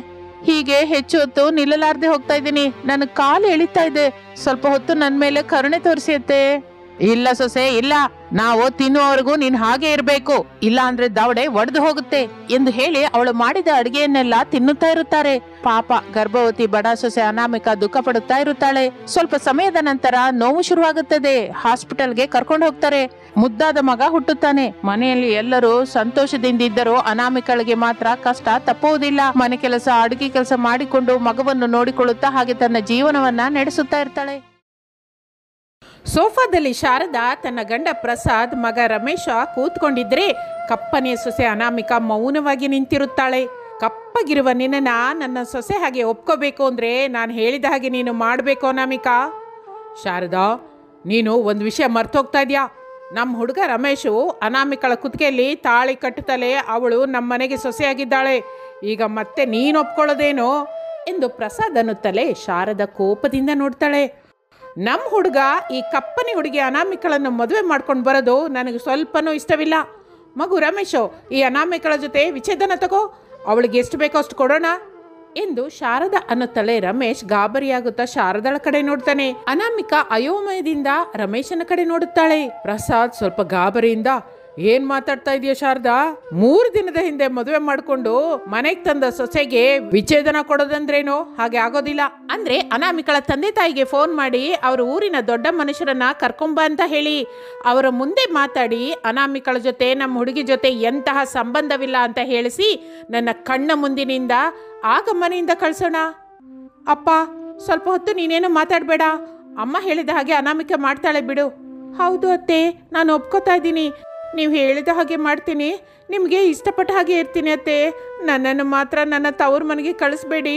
ಹೀಗೆ ಹೆಚ್ಚು ಹೊತ್ತು ನಿಲ್ಲಲಾರ್ದೆ ಹೋಗ್ತಾ ಇದ್ದೀನಿ. ನನ್ನ ಕಾಲು ಎಳಿತಾ ಇದೆ. ಸ್ವಲ್ಪ ಹೊತ್ತು ನನ್ ಮೇಲೆ ಕರುಣೆ ತೋರಿಸಿಯತ್ತೆ. ಇಲ್ಲ ಸೊಸೆ, ಇಲ್ಲ, ನಾವು ತಿನ್ನುವವರೆಗೂ ನೀನ್ ಹಾಗೆ ಇರ್ಬೇಕು, ಇಲ್ಲ ಅಂದ್ರೆ ದವಡೆ ಒಡೆದು ಹೋಗುತ್ತೆ ಎಂದು ಹೇಳಿ ಅವಳು ಮಾಡಿದ ಅಡಿಗೆಯನ್ನೆಲ್ಲ ತಿನ್ನುತ್ತಾ ಇರುತ್ತಾರೆ. ಪಾಪ ಗರ್ಭವತಿ ಬಡ ಸೊಸೆ ಅನಾಮಿಕಾ ದುಃಖ ಪಡುತ್ತಾ ಇರುತ್ತಾಳೆ. ಸ್ವಲ್ಪ ಸಮಯದ ನಂತರ ನೋವು ಶುರುವಾಗುತ್ತದೆ. ಹಾಸ್ಪಿಟಲ್ಗೆ ಕರ್ಕೊಂಡು ಹೋಗ್ತಾರೆ. ಮುದ್ದಾದ ಮಗ ಹುಟ್ಟುತ್ತಾನೆ. ಮನೆಯಲ್ಲಿ ಎಲ್ಲರೂ ಸಂತೋಷದಿಂದಿದ್ದರೂ ಅನಾಮಿಕಳಿಗೆ ಮಾತ್ರ ಕಷ್ಟ ತಪ್ಪುವುದಿಲ್ಲ. ಮನೆ ಕೆಲಸ, ಅಡುಗೆ ಕೆಲಸ ಮಾಡಿಕೊಂಡು ಮಗವನ್ನು ನೋಡಿಕೊಳ್ಳುತ್ತಾ ಹಾಗೆ ತನ್ನ ಜೀವನವನ್ನ ನಡೆಸುತ್ತಾ ಇರ್ತಾಳೆ. ಸೋಫಾದಲ್ಲಿ ಶಾರದಾ ತನ್ನ ಗಂಡ ಪ್ರಸಾದ್, ಮಗ ರಮೇಶ ಕೂತ್ಕೊಂಡಿದ್ರೆ ಕಪ್ಪನೆಯ ಸೊಸೆ ಅನಾಮಿಕಾ ಮೌನವಾಗಿ ನಿಂತಿರುತ್ತಾಳೆ. ಕಪ್ಪಗಿರುವ ನಿನ್ನ ನನ್ನ ಸೊಸೆ ಹಾಗೆ ಒಪ್ಕೋಬೇಕು ಅಂದ್ರೆ ನಾನು ಹೇಳಿದ ಹಾಗೆ ನೀನು ಮಾಡಬೇಕು ಅನಾಮಿಕಾ. ಶಾರದಾ, ನೀನು ಒಂದು ವಿಷಯ ಮರ್ತೋಗ್ತಾ ಇದೆಯಾ? ನಮ್ಮ ಹುಡುಗ ರಮೇಶು ಅನಾಮಿಕಳ ಕುತ್ತಿಗೆಯಲ್ಲಿ ತಾಳಿ ಕಟ್ಟುತ್ತಲೇ ಅವಳು ನಮ್ಮ ಮನೆಗೆ ಸೊಸೆಯಾಗಿದ್ದಾಳೆ. ಈಗ ಮತ್ತೆ ನೀನು ಒಪ್ಕೊಳ್ಳೋದೇನೋ ಎಂದು ಪ್ರಸಾದ್ ಅನ್ನುತ್ತಲೇ ಶಾರದಾ ಕೋಪದಿಂದ ನೋಡ್ತಾಳೆ. ನಮ್ಮ ಹುಡುಗ ಈ ಕಪ್ಪನಿ ಹುಡುಗಿ ಅನಾಮಿಕಳನ್ನು ಮದುವೆ ಮಾಡ್ಕೊಂಡು ಬರೋದು ನನಗೆ ಸ್ವಲ್ಪನೂ ಇಷ್ಟವಿಲ್ಲ. ಮಗು ರಮೇಶು, ಈ ಅನಾಮಿಕಳ ಜೊತೆ ವಿಚ್ಛೇದನ ತಗೋ, ಅವಳಿಗೆ ಎಷ್ಟು ಬೇಕೋ ಅಷ್ಟು ಕೊಡೋಣ ಎಂದು ಶಾರದಾ ಅನ್ನುತ್ತಲೇ ರಮೇಶ್ ಗಾಬರಿಯಾಗುತ್ತಾ ಶಾರದಾಳ ಕಡೆ ನೋಡ್ತಾನೆ. ಅನಾಮಿಕಾ ಅಯೋಮಯದಿಂದ ರಮೇಶನ ಕಡೆ ನೋಡುತ್ತಾಳೆ. ಪ್ರಸಾದ್ ಸ್ವಲ್ಪ ಗಾಬರಿಯಿಂದ, ಏನ್ ಮಾತಾಡ್ತಾ ಇದೀಯ ಶಾರದಾ? 3 ದಿನದ ಹಿಂದೆ ಮದುವೆ ಮಾಡ್ಕೊಂಡು ಮನೆಗೆ ತಂದ ಸೊಸೆಗೆ ವಿಚ್ಛೇದನ ಕೊಡೋದಂದ್ರೇನು? ಹಾಗೆ ಆಗೋದಿಲ್ಲ. ಅಂದ್ರೆ ಅನಾಮಿಕಳ ತಂದೆ ತಾಯಿಗೆ ಫೋನ್ ಮಾಡಿ ಅವ್ರ ಊರಿನ ದೊಡ್ಡ ಮನುಷ್ಯರನ್ನ ಕರ್ಕೊಂಬ ಅಂತ ಹೇಳಿ ಅವರ ಮುಂದೆ ಮಾತಾಡಿ ಅನಾಮಿಕಳ ಜೊತೆ ನಮ್ಮ ಹುಡುಗಿ ಜೊತೆ ಎಂತಹ ಸಂಬಂಧವಿಲ್ಲ ಅಂತ ಹೇಳಿಸಿ ನನ್ನ ಕಣ್ಣ ಮುಂದಿನಿಂದ ಆಗ ಮನೆಯಿಂದ ಕಳ್ಸೋಣ. ಅಪ್ಪ, ಸ್ವಲ್ಪ ಹೊತ್ತು ನೀನೇನು ಮಾತಾಡಬೇಡ. ಅಮ್ಮ ಹೇಳಿದ ಹಾಗೆ ಅನಾಮಿಕ ಮಾಡ್ತಾಳೆ ಬಿಡು. ಹೌದು ಅತ್ತೆ, ನಾನು ಒಪ್ಕೋತಾ ಇದ್ದೀನಿ. ನೀವು ಹೇಳಿದ ಹಾಗೆ ಮಾಡ್ತೀನಿ. ನಿಮಗೆ ಇಷ್ಟಪಟ್ಟ ಹಾಗೆ ಇರ್ತೀನಿ ಅತ್ತೆ. ನನ್ನನ್ನು ಮಾತ್ರ ನನ್ನ ತವ್ರ ಮನೆಗೆ ಕಳಿಸ್ಬೇಡಿ.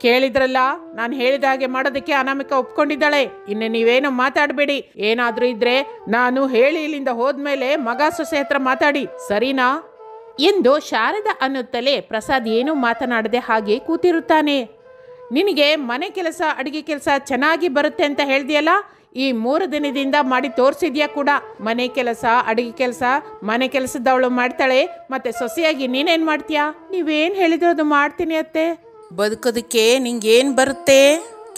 ಕೇಳಿದ್ರಲ್ಲ, ನಾನು ಹೇಳಿದ ಹಾಗೆ ಮಾಡೋದಕ್ಕೆ ಅನಾಮಿಕ ಒಪ್ಕೊಂಡಿದ್ದಾಳೆ. ಇನ್ನು ನೀವೇನು ಮಾತಾಡಬೇಡಿ. ಏನಾದರೂ ಇದ್ರೆ ನಾನು ಹೇಳಿ ಇಲ್ಲಿಂದ ಹೋದ್ಮೇಲೆ ಮಗ ಸೊಸೆ ಹತ್ರ ಮಾತಾಡಿ, ಸರಿನಾ ಎಂದು ಶಾರದಾ ಅನ್ನುತ್ತಲೇ ಪ್ರಸಾದ್ ಏನೂ ಮಾತನಾಡದೆ ಹಾಗೆ ಕೂತಿರುತ್ತಾನೆ. ನಿನಗೆ ಮನೆ ಕೆಲಸ, ಅಡುಗೆ ಕೆಲಸ ಚೆನ್ನಾಗಿ ಬರುತ್ತೆ ಅಂತ ಹೇಳ್ದಿಯಲ್ಲ, ಈ 3 ದಿನದಿಂದ ಮಾಡಿ ತೋರಿಸಿದ್ಯಾ ಕೂಡ. ಮನೆ ಕೆಲಸ, ಅಡುಗೆ ಕೆಲಸ ಮನೆ ಕೆಲಸದವಳು ಮಾಡ್ತಾಳೆ, ಮತ್ತೆ ಸೊಸೆಯಾಗಿ ನೀನೇನು ಮಾಡ್ತೀಯಾ? ನೀವೇನು ಹೇಳಿದ್ರು ಅದು ಮಾಡ್ತೀನಿ ಅತ್ತೆ. ಬದುಕೋದಕ್ಕೆ ನಿಂಗೇನು ಬರುತ್ತೆ?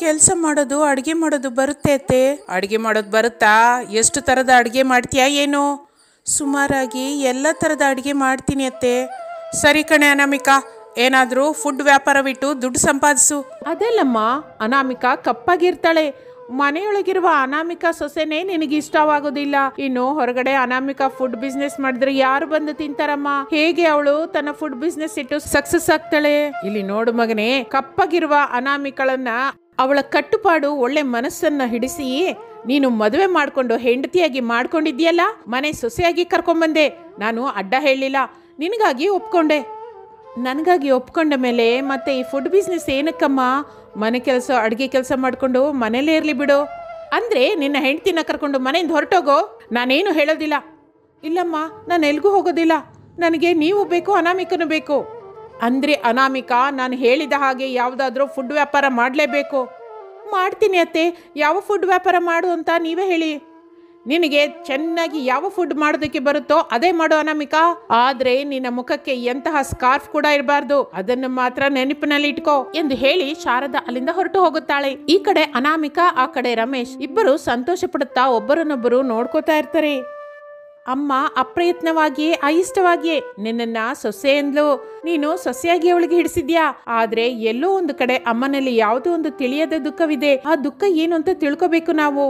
ಕೆಲಸ ಮಾಡೋದು, ಅಡುಗೆ ಮಾಡೋದು ಬರುತ್ತೆ ಅತ್ತೆ. ಅಡುಗೆ ಮಾಡೋದು ಬರುತ್ತಾ? ಎಷ್ಟು ಥರದ ಅಡುಗೆ ಮಾಡ್ತೀಯಾ ಏನು? ಸುಮಾರಾಗಿ ಎಲ್ಲ ಥರದ ಅಡುಗೆ ಮಾಡ್ತೀನಿ ಅತ್ತೆ. ಸರಿ ಕಣೆ ಅನಾಮಿಕಾ, ಏನಾದರೂ ಫುಡ್ ವ್ಯಾಪಾರವಿಟ್ಟು ದುಡ್ಡು ಸಂಪಾದಿಸು. ಅದೆಲ್ಲಮ್ಮ, ಅನಾಮಿಕಾ ಕಪ್ಪಾಗಿರ್ತಾಳೆ. ಮನೆಯೊಳಗಿರುವ ಅನಾಮಿಕಾ ಸೊಸೆನೇ ನಿನಗೆ ಇಷ್ಟವಾಗೋದಿಲ್ಲ. ಇನ್ನು ಹೊರಗಡೆ ಅನಾಮಿಕಾ ಫುಡ್ ಬಿಸ್ನೆಸ್ ಮಾಡಿದ್ರೆ ಯಾರು ಬಂದು ತಿಂತಾರಮ್ಮ? ಹೇಗೆ ಅವಳು ತನ್ನ ಫುಡ್ ಬಿಸ್ನೆಸ್ ಇಟ್ಟು ಸಕ್ಸಸ್ ಆಗ್ತಾಳೆ? ಇಲ್ಲಿ ನೋಡು ಮಗನೇ, ಕಪ್ಪಗಿರುವ ಅನಾಮಿಕಳನ್ನ ಅವಳ ಕಟ್ಟುಪಾಡು ಒಳ್ಳೆ ಮನಸ್ಸನ್ನ ಹಿಡಿಸಿ ನೀನು ಮದುವೆ ಮಾಡ್ಕೊಂಡು ಹೆಂಡತಿಯಾಗಿ ಮಾಡ್ಕೊಂಡಿದ್ಯಲ್ಲ, ಮನೆ ಸೊಸೆಯಾಗಿ ಕರ್ಕೊಂಡ್ಬಂದೆ. ನಾನು ಅಡ್ಡ ಹೇಳಲಿಲ್ಲ, ನಿನಗಾಗಿ ಒಪ್ಕೊಂಡೆ. ನನಗಾಗಿ ಒಪ್ಕೊಂಡ ಮೇಲೆ ಮತ್ತೆ ಈ ಫುಡ್ ಬಿಸ್ನೆಸ್ ಏನಕ್ಕಮ್ಮ? ಮನೆ ಕೆಲಸ, ಅಡುಗೆ ಕೆಲಸ ಮಾಡಿಕೊಂಡು ಮನೇಲೇ ಇರಲಿ ಬಿಡು. ಅಂದರೆ ನಿನ್ನ ಹೆಂಡ್ತಿನ ಕರ್ಕೊಂಡು ಮನೆಯಿಂದ ಹೊರಟೋಗೋ. ನಾನೇನು ಹೇಳೋದಿಲ್ಲ. ಇಲ್ಲಮ್ಮ, ನಾನು ಎಲ್ಗೂ ಹೋಗೋದಿಲ್ಲ. ನನಗೆ ನೀವು ಬೇಕು, ಅನಾಮಿಕನು ಬೇಕು. ಅಂದರೆ ಅನಾಮಿಕಾ, ನಾನು ಹೇಳಿದ ಹಾಗೆ ಯಾವುದಾದ್ರೂ ಫುಡ್ ವ್ಯಾಪಾರ ಮಾಡಲೇಬೇಕು. ಮಾಡ್ತೀನಿ ಅತ್ತೆ. ಯಾವ ಫುಡ್ ವ್ಯಾಪಾರ ಮಾಡು ಅಂತ ನೀವೇ ಹೇಳಿ. ನಿನಗೆ ಚೆನ್ನಾಗಿ ಯಾವ ಫುಡ್ ಮಾಡೋದಕ್ಕೆ ಬರುತ್ತೋ ಅದೇ ಮಾಡು ಅನಾಮಿಕಾ. ಆದ್ರೆ ನಿನ್ನ ಮುಖಕ್ಕೆ ಎಂತಹ ಸ್ಕಾರ್ಫ್ ಕೂಡ ಇರಬಾರ್ದು, ಅದನ್ನು ಮಾತ್ರ ನೆನಪಿನಲ್ಲಿ ಇಟ್ಕೋ ಎಂದು ಹೇಳಿ ಶಾರದಾ ಅಲ್ಲಿಂದ ಹೊರಟು ಹೋಗುತ್ತಾಳೆ. ಈ ಕಡೆ ಅನಾಮಿಕಾ, ಆ ಕಡೆ ರಮೇಶ್ ಇಬ್ಬರು ಸಂತೋಷ ಪಡುತ್ತಾ ಒಬ್ಬರನ್ನೊಬ್ಬರು ನೋಡ್ಕೋತಾ ಇರ್ತಾರೆ. ಅಮ್ಮ ಅಪ್ರಯತ್ನವಾಗಿಯೇ, అయిಷ್ಟವಾಗಿಯೇ ನಿನ್ನನ್ನ ಸೊಸೆ ಎಂದ್ಲು. ನೀನು ಸೊಸೆಯಾಗಿ ಅವಳಿಗೆ ಹಿಡಿಸಿದ್ಯಾ. ಆದ್ರೆ ಎಲ್ಲೋ ಒಂದು ಕಡೆ ಅಮ್ಮನಲ್ಲಿ ಯಾವುದೋ ಒಂದು ತಿಳಿಯದ ದುಃಖವಿದೆ. ಆ ದುಃಖ ಏನು ಅಂತ ತಿಳ್ಕೋಬೇಕು ನಾವು.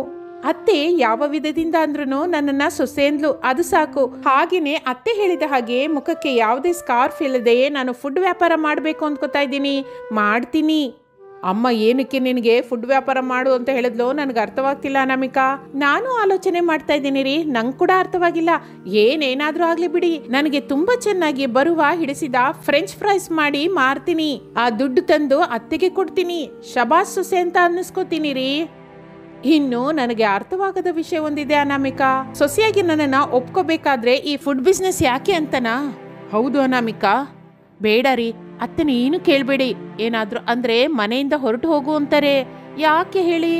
ಅತ್ತೆ ಯಾವ ವಿಧದಿಂದ ಅಂದ್ರೂ ನನ್ನನ್ನ ಸೊಸೆ ಎಂದ್ಲು, ಅದು ಸಾಕು. ಹಾಗೇನೆ ಅತ್ತೆ ಹೇಳಿದ ಹಾಗೆ ಮುಖಕ್ಕೆ ಯಾವುದೇ ಸ್ಕಾರ್ಫ್ ಇಲ್ಲದೆ ನಾನು ಫುಡ್ ವ್ಯಾಪಾರ ಮಾಡಬೇಕು ಅಂದ್ಕೋತಾ ಇದ್ದೀನಿ. ಮಾಡ್ತೀನಿ. ಅಮ್ಮ ಏನಕ್ಕೆ ನಿನಗೆ ಫುಡ್ ವ್ಯಾಪಾರ ಮಾಡು ಅಂತ ಹೇಳಿದ್ಲು ನನಗೆ ಅರ್ಥವಾಗ್ತಿಲ್ಲ ಅನಾಮಿಕಾ. ನಾನು ಆಲೋಚನೆ ಮಾಡ್ತಾ ಇದ್ದೀನಿ ರೀ, ನಂಗೆ ಕೂಡ ಅರ್ಥವಾಗಿಲ್ಲ. ಏನೇನಾದ್ರೂ ಆಗ್ಲಿ ಬಿಡಿ, ನನಗೆ ತುಂಬಾ ಚೆನ್ನಾಗಿ ಬರುವ ಹಿಡಿಸಿದ ಫ್ರೆಂಚ್ ಫ್ರೈಸ್ ಮಾಡಿ ಮಾರ್ತೀನಿ. ಆ ದುಡ್ಡು ತಂದು ಅತ್ತೆಗೆ ಕೊಡ್ತೀನಿ. ಶಬಾಸ್ ಸೊಸೆ ಅಂತ ಅನ್ನಿಸ್ಕೋತೀನಿ ರೀ. ಇನ್ನು ನನಗೆ ಅರ್ಥವಾಗದ ವಿಷಯ ಒಂದಿದೆ ಅನಾಮಿಕಾ. ಸೊಸೆಯಾಗಿ ನನ್ನನ್ನ ಒಪ್ಕೋಬೇಕಾದ್ರೆ ಈ ಫುಡ್ ಬಿಸ್ನೆಸ್ ಯಾಕೆ ಅಂತನಾ? ಹೌದು ಅನಾಮಿಕಾ. ಬೇಡ ರೀ, ಅತ್ತೆನ ಏನು ಕೇಳಬೇಡಿ. ಏನಾದರೂ ಅಂದರೆ ಮನೆಯಿಂದ ಹೊರಟು ಹೋಗು ಅಂತಾರೆ. ಯಾಕೆ ಹೇಳಿ?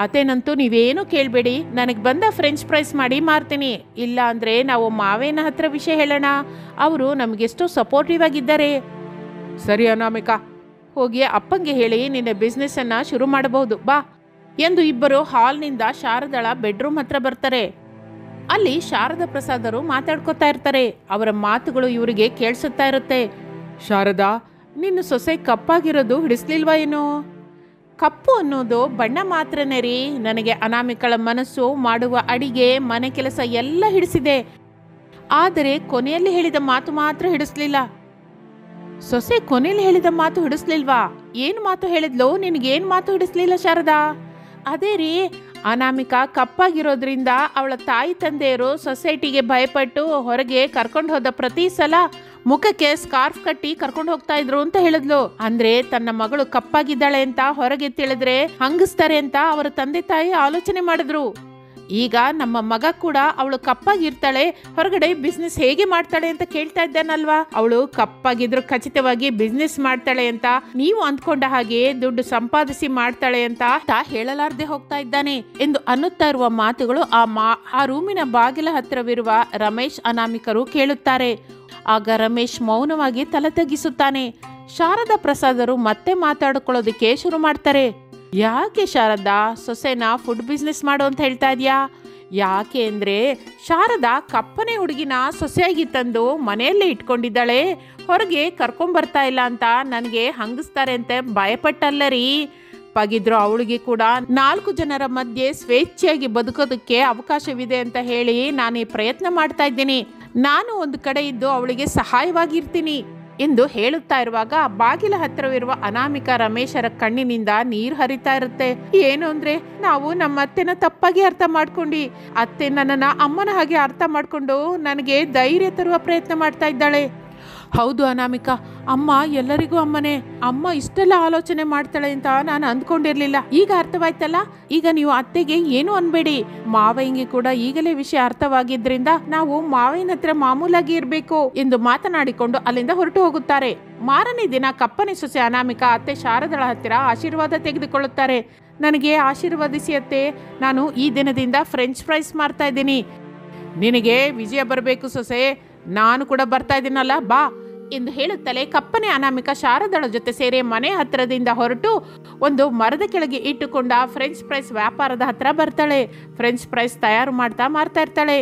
ಅತ್ತೇನಂತೂ ನೀವೇನು ಕೇಳಬೇಡಿ, ನನಗೆ ಬಂದ ಫ್ರೆಂಚ್ ಫ್ರೈಸ್ ಮಾಡಿ ಮಾರ್ತೀನಿ. ಇಲ್ಲ ಅಂದರೆ ನಾವು ಮಾವೇನ ಹತ್ರ ವಿಷಯ ಹೇಳೋಣ, ಅವರು ನಮಗೆಷ್ಟೋ ಸಪೋರ್ಟಿವ್ ಆಗಿದ್ದಾರೆ. ಸರಿ ಅನಾಮಿಕಾ, ಹೋಗಿ ಅಪ್ಪಂಗೆ ಹೇಳಿ ನಿನ್ನ ಬಿಸ್ನೆಸ್ಸನ್ನು ಶುರು ಮಾಡಬಹುದು ಬಾ ಎಂದು ಇಬ್ಬರು ಹಾಲ್ನಿಂದ ಶಾರದಳ ಬೆಡ್ರೂಮ್ ಹತ್ರ ಬರ್ತಾರೆ. ಅಲ್ಲಿ ಶಾರದಾ ಪ್ರಸಾದರು ಮಾತಾಡ್ಕೋತಾ ಇರ್ತಾರೆ. ಅವರ ಮಾತುಗಳು ಇವರಿಗೆ ಕೇಳಿಸುತ್ತಾ ಇರುತ್ತೆ. ಶಾರದಾ, ನಿನ್ನ ಸೊಸೆ ಕಪ್ಪಾಗಿರೋದು ಹಿಡಿಸ್ಲಿಲ್ವಾ ಏನು? ಕಪ್ಪು ಅನ್ನೋದು ಬಣ್ಣ ಮಾತ್ರನೇ ರೀ. ನನಗೆ ಅನಾಮಿಕಳ ಮನಸ್ಸು, ಮಾಡುವ ಅಡಿಗೆ, ಮನೆ ಕೆಲಸ ಎಲ್ಲ ಹಿಡಿಸಿದೆ. ಆದರೆ ಕೊನೆಯಲ್ಲಿ ಹೇಳಿದ ಮಾತು ಮಾತ್ರ ಹಿಡಿಸ್ಲಿಲ್ಲ. ಸೊಸೆ ಕೊನೆಯಲ್ಲಿ ಹೇಳಿದ ಮಾತು ಹಿಡಿಸ್ಲಿಲ್ವಾ? ಏನು ಮಾತು ಹೇಳಿದ್ಲು? ನಿನಗೇನು ಮಾತು ಹಿಡಿಸ್ಲಿಲ್ಲ ಶಾರದಾ? ಅದೇ ರೀ, ಅನಾಮಿಕಾ ಕಪ್ಪಾಗಿರೋದ್ರಿಂದ ಅವಳ ತಾಯಿ ತಂದೆಯರು ಸೊಸೈಟಿಗೆ ಭಯಪಟ್ಟು ಹೊರಗೆ ಕರ್ಕೊಂಡು ಹೋದ ಪ್ರತಿ ಸಲ ಮುಖಕ್ಕೆ ಸ್ಕಾರ್ಫ್ ಕಟ್ಟಿ ಕರ್ಕೊಂಡು ಹೋಗ್ತಾ ಇದ್ರು ಅಂತ ಹೇಳಿದ್ಲು. ಅಂದ್ರೆ ತನ್ನ ಮಗಳು ಕಪ್ಪಾಗಿದ್ದಾಳೆ ಅಂತ ಹೊರಗೆ ತಿಳಿದ್ರೆ ಹಂಗಿಸ್ತಾರೆ ಅಂತ ಅವರ ತಂದೆ ತಾಯಿ ಆಲೋಚನೆ ಮಾಡಿದ್ರು. ಈಗ ನಮ್ಮ ಮಗ ಕೂಡ ಅವಳು ಕಪ್ಪಾಗಿರ್ತಾಳೆ, ಹೊರಗಡೆ ಬಿಸ್ನೆಸ್ ಹೇಗೆ ಮಾಡ್ತಾಳೆ ಅಂತ ಕೇಳ್ತಾ ಇದ್ದಾನಲ್ವಾ. ಅವಳು ಕಪ್ಪಾಗಿದ್ರು ಖಚಿತವಾಗಿ ಬಿಸ್ನೆಸ್ ಮಾಡ್ತಾಳೆ ಅಂತ ನೀವು ಅಂದ್ಕೊಂಡ ಹಾಗೆ ದುಡ್ಡು ಸಂಪಾದಿಸಿ ಮಾಡ್ತಾಳೆ ಅಂತ ಹೇಳಲಾರ್ದೆ ಹೋಗ್ತಾ ಇದ್ದಾನೆ ಎಂದು ಅನ್ನುತ್ತಾ ಇರುವ ಮಾತುಗಳು ಆ ರೂಮಿನ ಬಾಗಿಲ ಹತ್ತಿರವಿರುವ ರಮೇಶ್ ಅನಾಮಿಕರು ಕೇಳುತ್ತಾರೆ. ಆಗ ರಮೇಶ್ ಮೌನವಾಗಿ ತಲೆ ತಗ್ಗಿಸುತ್ತಾನೆ. ಶಾರದಾ ಪ್ರಸಾದರು ಮತ್ತೆ ಮಾತಾಡಿಕೊಳ್ಳೋದಕ್ಕೆ ಶುರು ಮಾಡ್ತಾರೆ. ಯಾಕೆ ಶಾರದಾ ಸೊಸೆನ ಫುಡ್ ಬಿಸ್ನೆಸ್ ಮಾಡು ಅಂತ ಹೇಳ್ತಾ ಇದೆಯಾ? ಯಾಕೆ ಅಂದರೆ ಶಾರದಾ ಕಪ್ಪನೆ ಹುಡುಗಿನ ಸೊಸೆಯಾಗಿ ತಂದು ಮನೆಯಲ್ಲೇ ಇಟ್ಕೊಂಡಿದ್ದಾಳೆ, ಹೊರಗೆ ಕರ್ಕೊಂಬರ್ತಾ ಇಲ್ಲ ಅಂತ ನನಗೆ ಹಂಗಿಸ್ತಾರೆ ಅಂತ ಭಯಪಟ್ಟಲ್ಲ ರೀ. ಪಗಿದ್ರು ಅವಳಿಗೆ ಕೂಡ 4 ಜನರ ಮಧ್ಯೆ ಸ್ವೇಚ್ಛೆಯಾಗಿ ಬದುಕೋದಕ್ಕೆ ಅವಕಾಶವಿದೆ ಅಂತ ಹೇಳಿ ನಾನು ಈ ಪ್ರಯತ್ನ ಮಾಡ್ತಾ ಇದ್ದೀನಿ. ನಾನು ಒಂದು ಕಡೆ ಇದ್ದು ಅವಳಿಗೆ ಸಹಾಯವಾಗಿರ್ತೀನಿ ಎಂದು ಹೇಳುತ್ತಾ ಇರುವಾಗ ಬಾಗಿಲ ಹತ್ತಿರವಿರುವ ಅನಾಮಿಕಾ ರಮೇಶರ ಕಣ್ಣಿನಿಂದ ನೀರು ಹರಿತಾ ಇರುತ್ತೆ. ಏನು ಅಂದ್ರೆ, ನಾವು ನಮ್ಮ ಅತ್ತೆನ ತಪ್ಪಾಗಿ ಅರ್ಥ ಮಾಡ್ಕೊಂಡು, ಅತ್ತೆ ನನ್ನನ್ನ ಅಮ್ಮನ ಹಾಗೆ ಅರ್ಥ ಮಾಡ್ಕೊಂಡು ನನಗೆ ಧೈರ್ಯ ತರುವ ಪ್ರಯತ್ನ ಮಾಡ್ತಾ ಇದ್ದಾಳೆ. ಹೌದು ಅನಾಮಿಕಾ, ಅಮ್ಮ ಎಲ್ಲರಿಗೂ ಅಮ್ಮನೇ. ಅಮ್ಮ ಇಷ್ಟೆಲ್ಲ ಆಲೋಚನೆ ಮಾಡ್ತಾಳೆ ಅಂತ ನಾನು ಅಂದ್ಕೊಂಡಿರ್ಲಿಲ್ಲ. ಈಗ ಅರ್ಥವಾಯ್ತಲ್ಲ. ಈಗ ನೀವು ಅತ್ತೆಗೆ ಏನು ಅನ್ಬೇಡಿ. ಮಾವಯ್ಯಂಗೆ ಕೂಡ ಈಗಲೇ ವಿಷಯ ಅರ್ಥವಾಗಿದ್ರಿಂದ ನಾವು ಮಾವಯ್ಯನ ಹತ್ರ ಮಾಮೂಲಾಗಿ ಇರಬೇಕು ಎಂದು ಮಾತನಾಡಿಕೊಂಡು ಅಲ್ಲಿಂದ ಹೊರಟು ಹೋಗುತ್ತಾರೆ. ಮಾರನೇ ದಿನ ಕಪ್ಪನೆ ಸೊಸೆ ಅನಾಮಿಕಾ ಅತ್ತೆ ಶಾರದಳ ಹತ್ತಿರ ಆಶೀರ್ವಾದ ತೆಗೆದುಕೊಳ್ಳುತ್ತಾರೆ. ನನಗೆ ಆಶೀರ್ವಾದಿಸಿ ಅತ್ತೆ, ನಾನು ಈ ದಿನದಿಂದ ಫ್ರೆಂಚ್ ಫ್ರೈಸ್ ಮಾಡ್ತಾ ಇದ್ದೀನಿ. ನಿನಗೆ ವಿಜಯ ಬರಬೇಕು ಸೊಸೆ, ನಾನು ಕೂಡ ಬರ್ತಾ ಇದ್ದೀನಲ್ಲ, ಬಾ ಎಂದು ಹೇಳುತ್ತಲೇ ಕಪ್ಪನೆ ಅನಾಮಿಕಾ ಶಾರದಳ ಜೊತೆ ಸೇರಿ ಮನೆ ಹತ್ತಿರದಿಂದ ಹೊರಟು ಒಂದು ಮರದ ಕೆಳಗೆ ಇಟ್ಟುಕೊಂಡ ಫ್ರೆಂಚ್ ಫ್ರೈಸ್ ವ್ಯಾಪಾರದ ಹತ್ರ ಬರ್ತಾಳೆ. ಫ್ರೆಂಚ್ ಫ್ರೈಸ್ ತಯಾರು ಮಾರ್ತಾ ಇರ್ತಾಳೆ.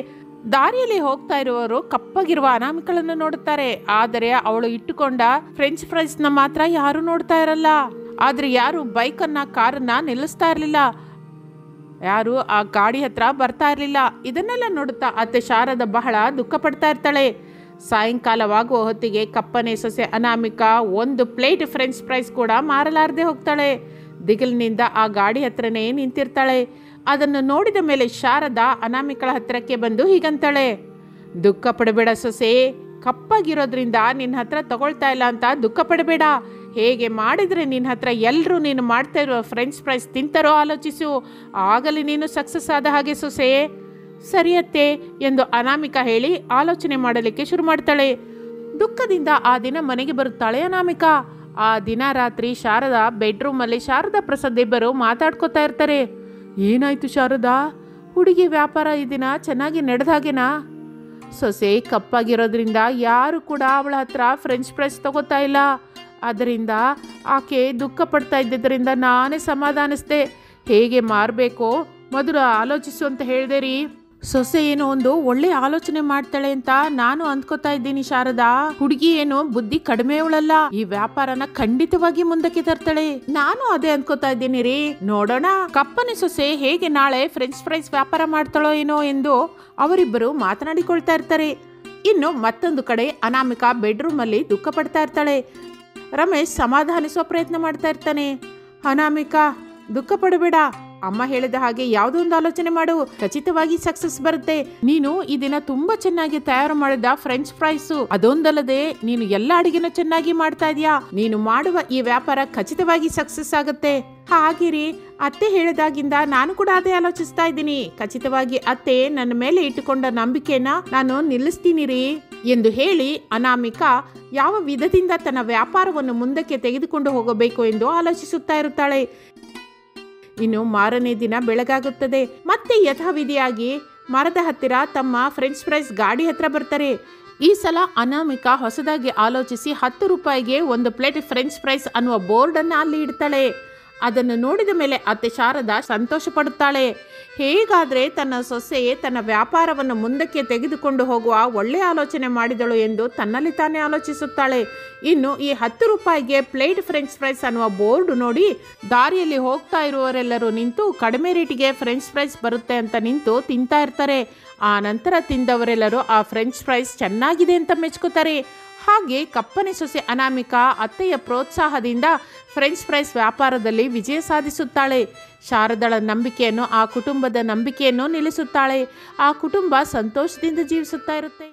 ದಾರಿಯಲ್ಲಿ ಹೋಗ್ತಾ ಇರುವವರು ಕಪ್ಪಗಿರುವ ಅನಾಮಿಕಳನ್ನು ನೋಡುತ್ತಾರೆ. ಆದರೆ ಅವಳು ಇಟ್ಟುಕೊಂಡ ಫ್ರೆಂಚ್ ಫ್ರೈಸ್ನ ಮಾತ್ರ ಯಾರು ನೋಡ್ತಾ ಇರಲ್ಲ. ಆದ್ರೆ ಯಾರು ಬೈಕನ್ನ ಕಾರನ್ನ ನಿಲ್ಲಿಸ್ತಾ ಇರಲಿಲ್ಲ, ಯಾರು ಆ ಗಾಡಿ ಹತ್ರ ಬರ್ತಾ ಇರಲಿಲ್ಲ. ಇದನ್ನೆಲ್ಲ ನೋಡುತ್ತಾ ಅತ್ತೆ ಶಾರದಾ ಬಹಳ ದುಃಖ ಪಡ್ತಾ ಇರ್ತಾಳೆ. ಸಾಯಂಕಾಲವಾಗುವ ಹೊತ್ತಿಗೆ ಕಪ್ಪನೆ ಸೊಸೆ ಅನಾಮಿಕಾ 1 ಪ್ಲೇಟ್ ಫ್ರೆಂಚ್ ಫ್ರೈಸ್ ಕೂಡ ಮಾರಲಾರದೆ ಹೋಗ್ತಾಳೆ. ದಿಗಿಲಿನಿಂದ ಆ ಗಾಡಿ ಹತ್ರನೇ ನಿಂತಿರ್ತಾಳೆ. ಅದನ್ನು ನೋಡಿದ ಮೇಲೆ ಶಾರದಾ ಅನಾಮಿಕಳ ಹತ್ತಿರಕ್ಕೆ ಬಂದು ಹೀಗಂತಾಳೆ, ದುಃಖ ಪಡಬೇಡ ಸೊಸೆ, ಕಪ್ಪಾಗಿರೋದ್ರಿಂದ ನಿನ್ನ ಹತ್ರ ತಗೊಳ್ತಾ ಇಲ್ಲ ಅಂತ ದುಃಖ ಪಡಬೇಡ. ಹೇಗೆ ಮಾಡಿದರೆ ನಿನ್ನ ಹತ್ರ ಎಲ್ಲರೂ ನೀನು ಮಾಡ್ತಾ ಇರೋ ಫ್ರೆಂಚ್ ಫ್ರೈಸ್ ತಿಂತಾರೋ ಆಲೋಚಿಸು, ಆಗಲಿ ನೀನು ಸಕ್ಸಸ್ ಆದ ಹಾಗೆ ಸೊಸೆ. ಸರಿಯತ್ತೆ ಎಂದು ಅನಾಮಿಕಾ ಹೇಳಿ ಆಲೋಚನೆ ಮಾಡಲಿಕ್ಕೆ ಶುರು ಮಾಡ್ತಾಳೆ. ದುಃಖದಿಂದ ಆ ದಿನ ಮನೆಗೆ ಬರುತ್ತಾಳೆ ಅನಾಮಿಕಾ. ಆ ದಿನ ರಾತ್ರಿ ಶಾರದಾ ಬೆಡ್ರೂಮಲ್ಲಿ ಶಾರದಾ ಪ್ರಸಾದ್ ಇಬ್ಬರು ಮಾತಾಡ್ಕೋತಾ ಇರ್ತಾರೆ. ಏನಾಯ್ತು ಶಾರದಾ, ಹುಡುಗಿ ವ್ಯಾಪಾರ ಈ ದಿನ ಚೆನ್ನಾಗಿ ನಡೆದ ಹಾಗೇನಾ? ಸೊಸೆ ಕಪ್ಪಾಗಿರೋದ್ರಿಂದ ಯಾರು ಕೂಡ ಅವಳ ಹತ್ರ ಫ್ರೆಂಚ್ ಫ್ರೈಸ್ ತಗೋತಾ ಇಲ್ಲ. ಅದರಿಂದ ಆಕೆ ದುಃಖ ಪಡ್ತಾ ಇದ್ದಿದ್ದರಿಂದ ನಾನೇ ಸಮಾಧಾನಿಸ್ದೆ. ಹೇಗೆ ಮಾರಬೇಕೋ ಮೊದಲು ಆಲೋಚಿಸು ಅಂತ ಹೇಳಿದೆ ರೀ. ಸೊಸೆ ಏನೋ ಒಂದು ಒಳ್ಳೆ ಆಲೋಚನೆ ಮಾಡ್ತಾಳೆ ಅಂತ ನಾನು ಅಂದ್ಕೋತಾ ಇದ್ದೀನಿ ಶಾರದಾ. ಹುಡುಗಿ ಏನು ಬುದ್ಧಿ ಕಡಿಮೆ ಅವಳಲ್ಲ, ಈ ವ್ಯಾಪಾರನ ಖಂಡಿತವಾಗಿ ಮುಂದಕ್ಕೆ ತರ್ತಾಳೆ. ನಾನು ಅದೇ ಅಂದ್ಕೋತಾ ಇದ್ದೀನಿ ರೀ. ನೋಡೋಣ ಕಪ್ಪನೆ ಸೊಸೆ ಹೇಗೆ ನಾಳೆ ಫ್ರೆಂಚ್ ಫ್ರೈಸ್ ವ್ಯಾಪಾರ ಮಾಡ್ತಾಳೋ ಏನೋ ಎಂದು ಅವರಿಬ್ಬರು ಮಾತನಾಡಿಕೊಳ್ತಾ ಇರ್ತಾರೆ. ಇನ್ನು ಮತ್ತೊಂದು ಕಡೆ ಅನಾಮಿಕಾ ಬೆಡ್ರೂಮ್ ಅಲ್ಲಿ ದುಃಖ ಪಡ್ತಾ ಇರ್ತಾಳೆ. ರಮೇಶ್ ಸಮಾಧಾನಿಸುವ ಪ್ರಯತ್ನ ಮಾಡ್ತಾ ಇರ್ತಾನೆ. ಅನಾಮಿಕಾ ದುಃಖ ಪಡಬೇಡ, ಅಮ್ಮ ಹೇಳಿದ ಹಾಗೆ ಯಾವುದೋ ಒಂದು ಆಲೋಚನೆ ಮಾಡು, ಖಚಿತವಾಗಿ ಸಕ್ಸಸ್ ಬರುತ್ತೆ. ನೀನು ಈ ದಿನ ತುಂಬಾ ಚೆನ್ನಾಗಿ ತಯಾರು ಮಾಡಿದ ಫ್ರೆಂಚ್ ಫ್ರೈಸು, ಅದೊಂದಲ್ಲದೆ ನೀನು ಎಲ್ಲ ಅಡಿಗೆನೂ ಚೆನ್ನಾಗಿ ಮಾಡ್ತಾ ಇದೀಯಾ. ನೀನು ಮಾಡುವ ಈ ವ್ಯಾಪಾರ ಖಚಿತವಾಗಿ ಸಕ್ಸಸ್ ಆಗುತ್ತೆ. ಹಾಗಿರಿ, ಅತ್ತೆ ಹೇಳಿದಾಗಿಂದ ನಾನು ಕೂಡ ಅದೇ ಆಲೋಚಿಸ್ತಾ ಇದ್ದೀನಿ. ಖಚಿತವಾಗಿ ಅತ್ತೆ ನನ್ನ ಮೇಲೆ ಇಟ್ಟುಕೊಂಡ ನಂಬಿಕೆನ ನಾನು ನಿಲ್ಲಿಸ್ತೀನಿ ರೀ ಎಂದು ಹೇಳಿ ಅನಾಮಿಕಾ ಯಾವ ವಿಧದಿಂದ ತನ್ನ ವ್ಯಾಪಾರವನ್ನು ಮುಂದಕ್ಕೆ ತೆಗೆದುಕೊಂಡು ಹೋಗಬೇಕು ಎಂದು ಆಲೋಚಿಸುತ್ತಾ ಇರುತ್ತಾಳೆ. ಇನ್ನು ಮಾರನೇ ದಿನ ಬೆಳಗಾಗುತ್ತದೆ. ಮತ್ತೆ ಯಥಾವಿಧಿಯಾಗಿ ಮರದ ಹತ್ತಿರ ತಮ್ಮ ಫ್ರೆಂಚ್ ಫ್ರೈಸ್ ಗಾಡಿ ಹತ್ರ ಬರ್ತಾರೆ. ಈ ಸಲ ಅನಾಮಿಕಾ ಹೊಸದಾಗಿ ಆಲೋಚಿಸಿ 10 ರೂಪಾಯಿಗೆ ಒಂದು ಪ್ಲೇಟ್ ಫ್ರೆಂಚ್ ಫ್ರೈಸ್ ಅನ್ನುವ ಬೋರ್ಡನ್ನು ಅಲ್ಲಿ ಇಡ್ತಾಳೆ. ಅದನ್ನು ನೋಡಿದ ಮೇಲೆ ಅತ್ತೆ ಶಾರದಾ ಸಂತೋಷ ಪಡುತ್ತಾಳೆ. ಹೇಗಾದರೆ ತನ್ನ ಸೊಸೆ ತನ್ನ ವ್ಯಾಪಾರವನ್ನು ಮುಂದಕ್ಕೆ ತೆಗೆದುಕೊಂಡು ಹೋಗುವ ಒಳ್ಳೆಯ ಆಲೋಚನೆ ಮಾಡಿದಳು ಎಂದು ತನ್ನಲ್ಲಿ ತಾನೇ ಆಲೋಚಿಸುತ್ತಾಳೆ. ಇನ್ನು ಈ 10 ರೂಪಾಯಿಗೆ ಪ್ಲೇಟ್ ಫ್ರೆಂಚ್ ಫ್ರೈಸ್ ಅನ್ನುವ ಬೋರ್ಡ್ ನೋಡಿ ದಾರಿಯಲ್ಲಿ ಹೋಗ್ತಾ ಇರುವವರೆಲ್ಲರೂ ನಿಂತು ಕಡಿಮೆ ರೇಟಿಗೆ ಫ್ರೆಂಚ್ ಫ್ರೈಸ್ ಬರುತ್ತೆ ಅಂತ ನಿಂತು ತಿಂತಾ ಇರ್ತಾರೆ. ಆ ನಂತರ ತಿಂದವರೆಲ್ಲರೂ ಆ ಫ್ರೆಂಚ್ ಫ್ರೈಸ್ ಚೆನ್ನಾಗಿದೆ ಅಂತ ಮೆಚ್ಕೋತಾರೆ. ಹಾಗೆ ಕಪ್ಪನೆ ಸೊಸೆ ಅನಾಮಿಕಾ ಅತ್ತೆಯ ಪ್ರೋತ್ಸಾಹದಿಂದ ಫ್ರೆಂಚ್ ಫ್ರೈಸ್ ವ್ಯಾಪಾರದಲ್ಲಿ ವಿಜಯ ಸಾಧಿಸುತ್ತಾಳೆ. ಶಾರದಳ ನಂಬಿಕೆಯನ್ನು, ಆ ಕುಟುಂಬದ ನಂಬಿಕೆಯನ್ನು ನಿಲ್ಲಿಸುತ್ತಾಳೆ. ಆ ಕುಟುಂಬ ಸಂತೋಷದಿಂದ ಜೀವಿಸುತ್ತಾ ಇರುತ್ತೆ.